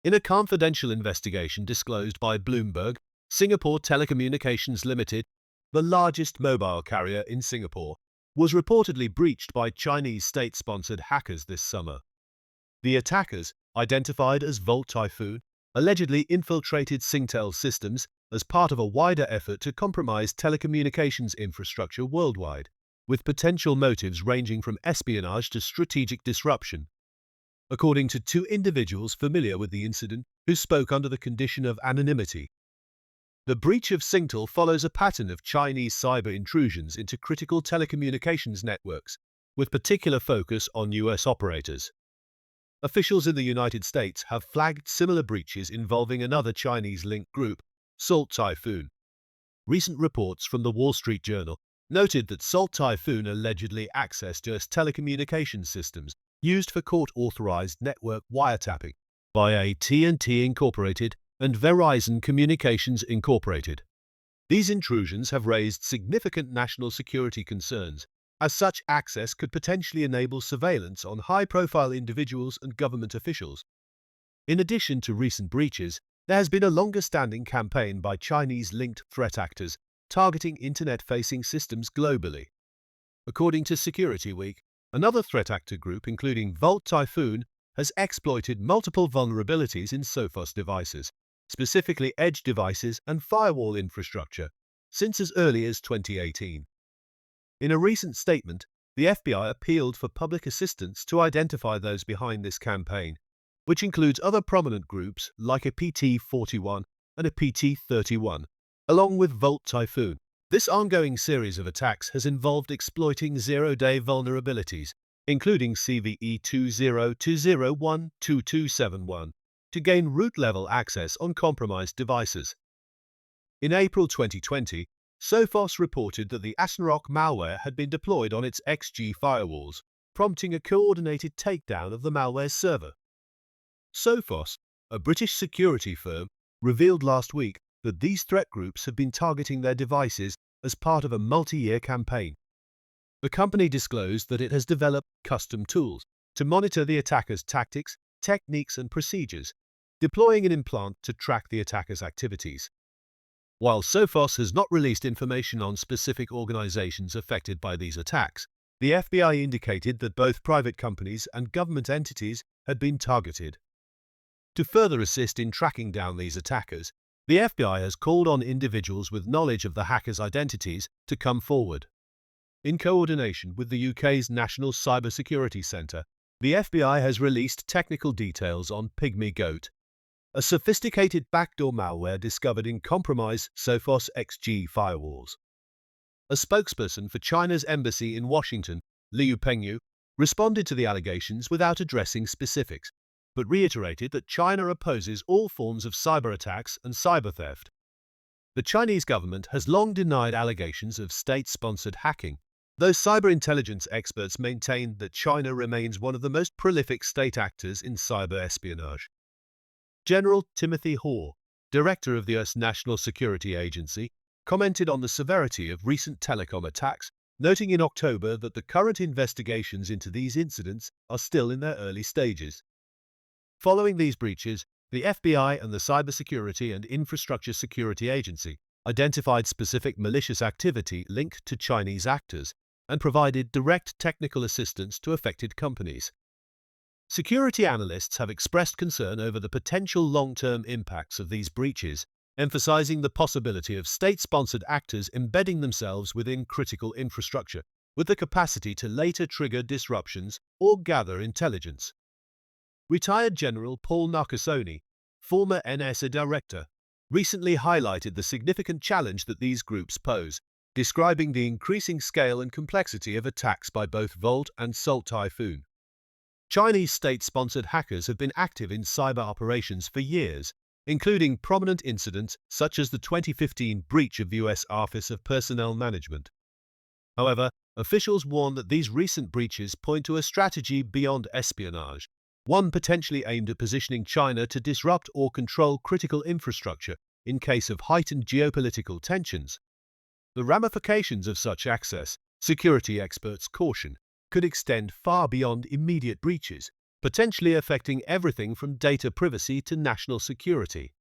In a confidential investigation disclosed by Bloomberg, Singapore Telecommunications Limited, the largest mobile carrier in Singapore, was reportedly breached by Chinese state-sponsored hackers this summer. The attackers, identified as Volt Typhoon, allegedly infiltrated SingTel systems as part of a wider effort to compromise telecommunications infrastructure worldwide, with potential motives ranging from espionage to strategic disruption. According to two individuals familiar with the incident who spoke under the condition of anonymity, the breach of SingTel follows a pattern of Chinese cyber intrusions into critical telecommunications networks, with particular focus on US operators. Officials in the United States have flagged similar breaches involving another Chinese-linked group, Salt Typhoon. Recent reports from the Wall Street Journal noted that Salt Typhoon allegedly accessed US telecommunications systems used for court-authorized network wiretapping by AT&T Incorporated and Verizon Communications Incorporated. These intrusions have raised significant national security concerns, as such access could potentially enable surveillance on high-profile individuals and government officials. In addition to recent breaches, there has been a longer-standing campaign by Chinese-linked threat actors targeting internet-facing systems globally. According to Security Week, another threat actor group, including Volt Typhoon, has exploited multiple vulnerabilities in Sophos devices, specifically edge devices and firewall infrastructure, since as early as 2018. In a recent statement, the FBI appealed for public assistance to identify those behind this campaign, which includes other prominent groups like a PT-41 and a PT-31, along with Volt Typhoon. This ongoing series of attacks has involved exploiting zero-day vulnerabilities, including CVE 2020122271, to gain root-level access on compromised devices. In April 2020, Sophos reported that the Asnarok malware had been deployed on its XG firewalls, prompting a coordinated takedown of the malware server. Sophos, a British security firm, revealed last week that these threat groups have been targeting their devices as part of a multi-year campaign. The company disclosed that it has developed custom tools to monitor the attackers' tactics, techniques, and procedures, deploying an implant to track the attackers' activities. While Sophos has not released information on specific organizations affected by these attacks, the FBI indicated that both private companies and government entities had been targeted. To further assist in tracking down these attackers, the FBI has called on individuals with knowledge of the hackers' identities to come forward. In coordination with the UK's National Cybersecurity Centre, the FBI has released technical details on Pygmy Goat, a sophisticated backdoor malware discovered in compromised Sophos XG firewalls. A spokesperson for China's embassy in Washington, Liu Pengyu, responded to the allegations without addressing specifics, but reiterated that China opposes all forms of cyber attacks and cyber theft. The Chinese government has long denied allegations of state-sponsored hacking, though cyber intelligence experts maintain that China remains one of the most prolific state actors in cyber espionage. General Timothy Hoare, director of the US National Security Agency, commented on the severity of recent telecom attacks, noting in October that the current investigations into these incidents are still in their early stages. Following these breaches, the FBI and the Cybersecurity and Infrastructure Security Agency identified specific malicious activity linked to Chinese actors and provided direct technical assistance to affected companies. Security analysts have expressed concern over the potential long-term impacts of these breaches, emphasizing the possibility of state-sponsored actors embedding themselves within critical infrastructure, with the capacity to later trigger disruptions or gather intelligence. Retired General Paul Nakasone, former NSA director, recently highlighted the significant challenge that these groups pose, describing the increasing scale and complexity of attacks by both Volt and Salt Typhoon. Chinese state-sponsored hackers have been active in cyber operations for years, including prominent incidents such as the 2015 breach of the US Office of Personnel Management. However, officials warn that these recent breaches point to a strategy beyond espionage, one potentially aimed at positioning China to disrupt or control critical infrastructure in case of heightened geopolitical tensions. The ramifications of such access, security experts caution, could extend far beyond immediate breaches, potentially affecting everything from data privacy to national security.